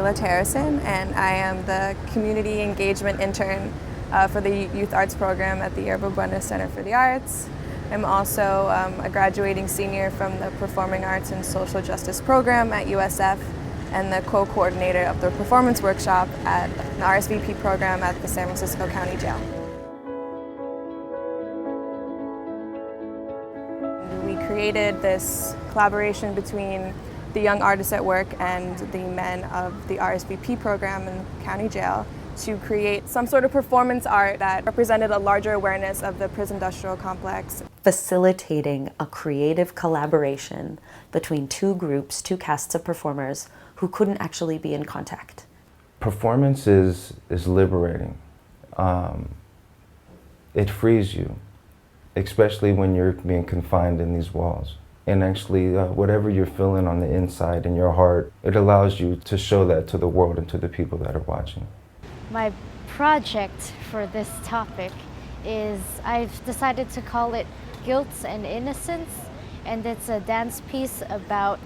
Kayla Terrison, and I am the Community Engagement Intern for the Youth Arts Program at the Yerba Buena Center for the Arts. I'm also a graduating senior from the Performing Arts and Social Justice Program at USF and the co-coordinator of the Performance Workshop at the RSVP program at the San Francisco County Jail. We created this collaboration between the young artists at work and the men of the RSVP program in the county jail to create some sort of performance art that represented a larger awareness of the prison industrial complex. Facilitating a creative collaboration between two groups, two casts of performers who couldn't actually be in contact. Performance is liberating. It frees you, especially when you're being confined in these walls. And actually, whatever you're feeling on the inside in your heart, it allows you to show that to the world and to the people that are watching. My project for this topic is, I've decided to call it Guilt and Innocence, and it's a dance piece about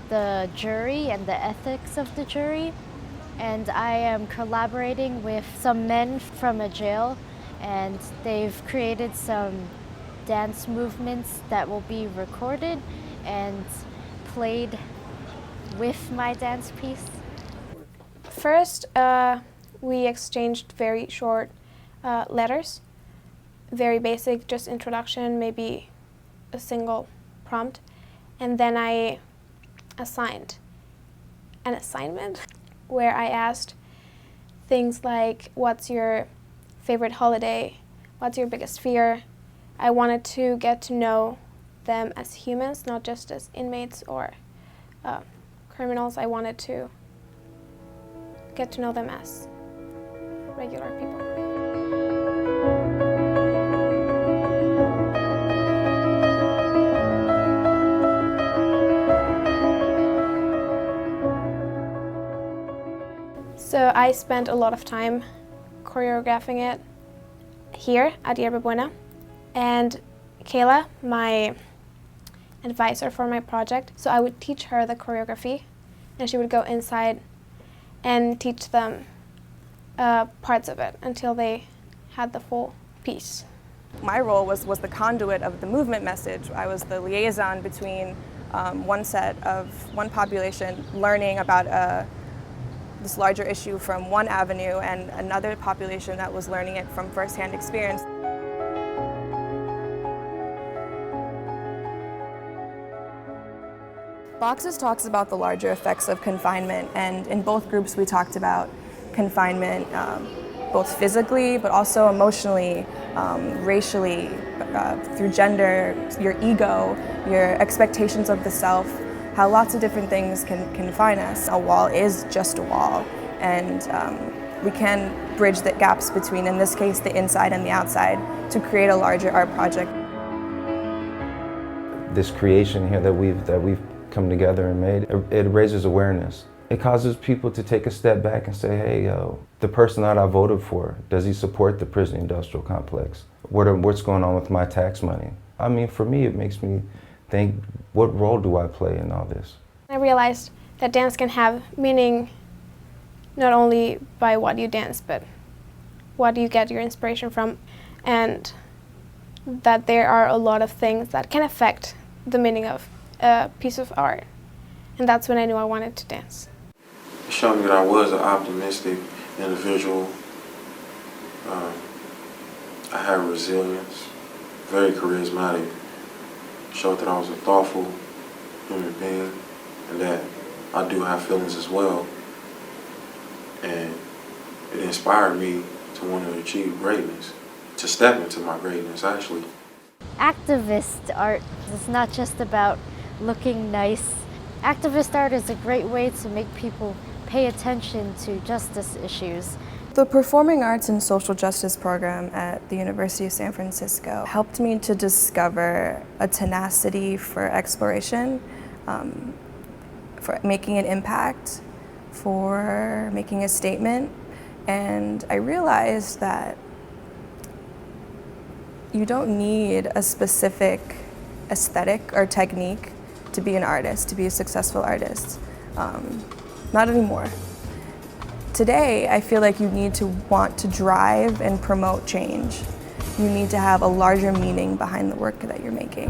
the jury and the ethics of the jury. And I am collaborating with some men from a jail, and they've created some dance movements that will be recorded and played with my dance piece. First, we exchanged very short letters, very basic, just introduction, maybe a single prompt. And then I assigned an assignment where I asked things like, what's your favorite holiday? What's your biggest fear? I wanted to get to know them as humans, not just as inmates or criminals. I wanted to get to know them as regular people. So I spent a lot of time choreographing it here at Yerba Buena. And Kayla, my advisor for my project, so I would teach her the choreography, and she would go inside and teach them parts of it until they had the full piece. My role was the conduit of the movement message. I was the liaison between one population learning about this larger issue from one avenue and another population that was learning it from firsthand experience. Boxes talks about the larger effects of confinement, and in both groups we talked about confinement both physically but also emotionally, racially, through gender, your ego, your expectations of the self, how lots of different things can confine us. A wall is just a wall, and we can bridge the gaps between, in this case, the inside and the outside to create a larger art project. This creation here that we've come together and made, it raises awareness. It causes people to take a step back and say, hey, the person that I voted for, does he support the prison industrial complex? What's going on with my tax money? I mean, for me, it makes me think, what role do I play in all this? I realized that dance can have meaning not only by what you dance, but what you get your inspiration from, and that there are a lot of things that can affect the meaning of a piece of art. And that's when I knew I wanted to dance. It showed me that I was an optimistic individual. I had resilience, very charismatic. It showed that I was a thoughtful human being and that I do have feelings as well. And it inspired me to want to achieve greatness, to step into my greatness, actually. Activist art is not just about looking nice. Activist art is a great way to make people pay attention to justice issues. The Performing Arts and Social Justice program at the University of San Francisco helped me to discover a tenacity for exploration, for making an impact, for making a statement. And I realized that you don't need a specific aesthetic or technique to be an artist, to be a successful artist. Not anymore. today, I feel like you need to want to drive and promote change. You need to have a larger meaning behind the work that you're making.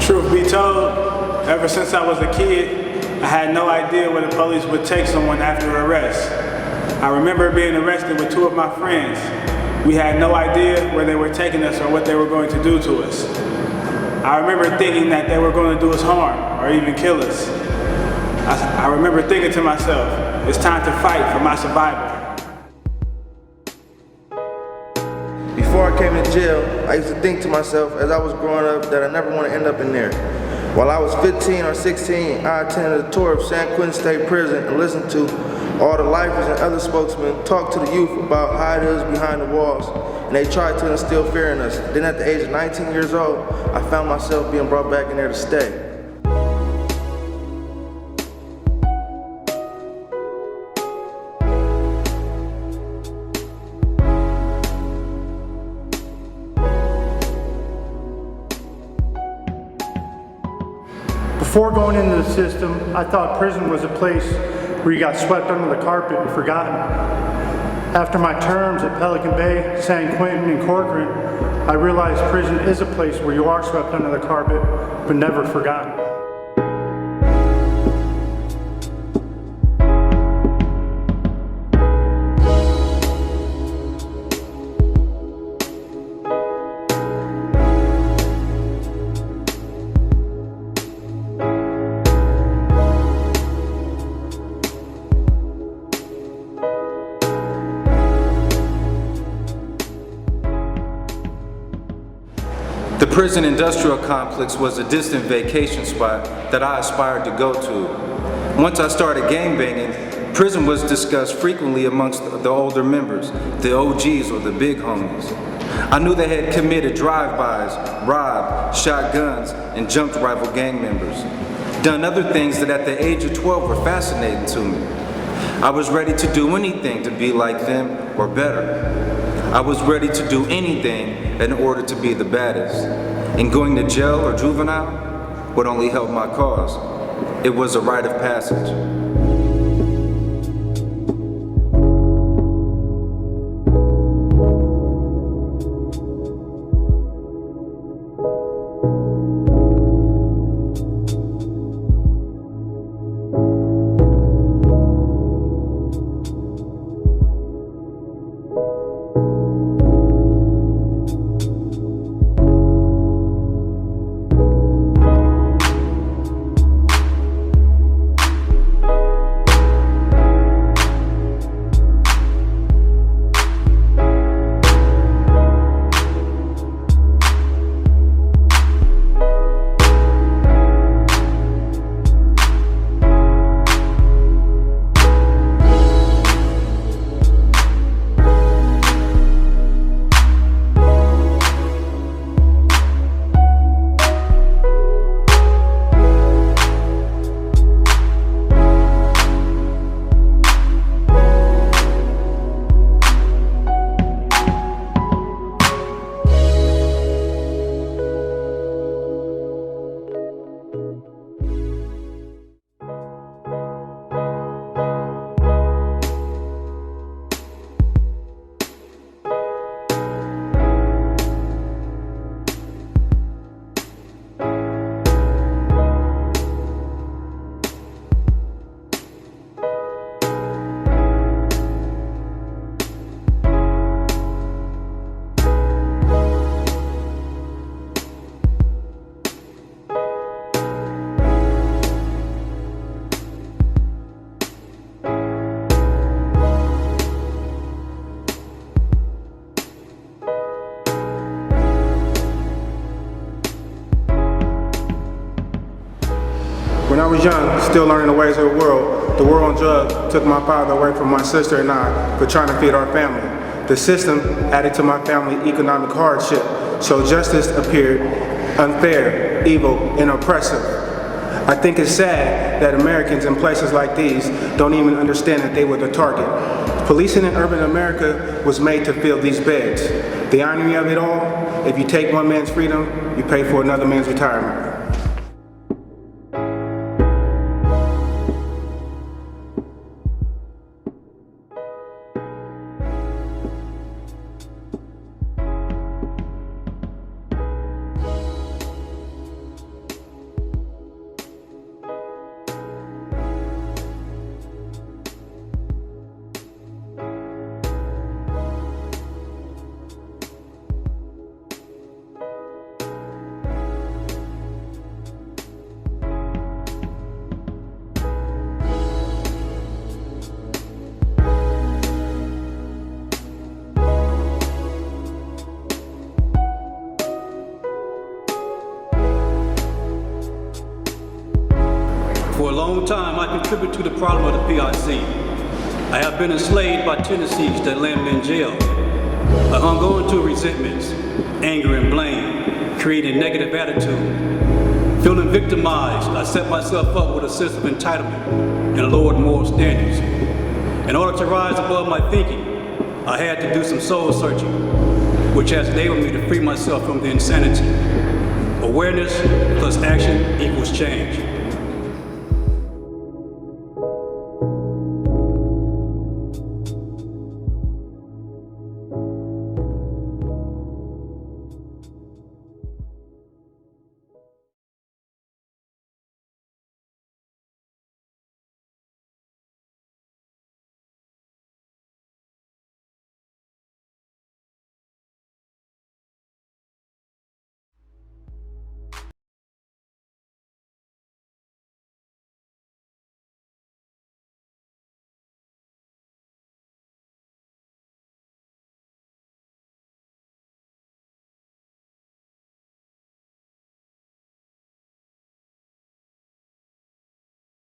Truth be told, ever since I was a kid, I had no idea where the police would take someone after arrest. I remember being arrested with two of my friends. We had no idea where they were taking us or what they were going to do to us. I remember thinking that they were going to do us harm or even kill us. I remember thinking to myself, it's time to fight for my survival. Before I came to jail, I used to think to myself as I was growing up that I never want to end up in there. While I was 15 or 16, I attended a tour of San Quentin State Prison and listened to all the lifers and other spokesmen talk to the youth about how it is behind the walls, and they tried to instill fear in us. Then at the age of 19 years old, I found myself being brought back in there to stay. Before going into the system, I thought prison was a place where you got swept under the carpet and forgotten. After my terms at Pelican Bay, San Quentin, and Corcoran, I realized prison is a place where you are swept under the carpet, but never forgotten. The prison industrial complex was a distant vacation spot that I aspired to go to. Once I started gangbanging, prison was discussed frequently amongst the older members, the OGs or the big homies. I knew they had committed drive-bys, robbed, shot guns, and jumped rival gang members. Done other things that at the age of 12 were fascinating to me. I was ready to do anything to be like them or better. I was ready to do anything in order to be the baddest. And going to jail or juvenile would only help my cause. It was a rite of passage. When I was young, still learning the ways of the war on drugs took my father away from my sister and I for trying to feed our family. The system added to my family economic hardship, so justice appeared unfair, evil, and oppressive. I think it's sad that Americans in places like these don't even understand that they were the target. Policing in urban America was made to fill these beds. The irony of it all, if you take one man's freedom, you pay for another man's retirement. For a long time, I contributed to the problem of the PRC. I have been enslaved by tendencies that land me in jail. I hung on to resentments, anger and blame, creating negative attitude. Feeling victimized, I set myself up with a sense of entitlement and lowered moral standards. In order to rise above my thinking, I had to do some soul searching, which has enabled me to free myself from the insanity. Awareness plus action equals change.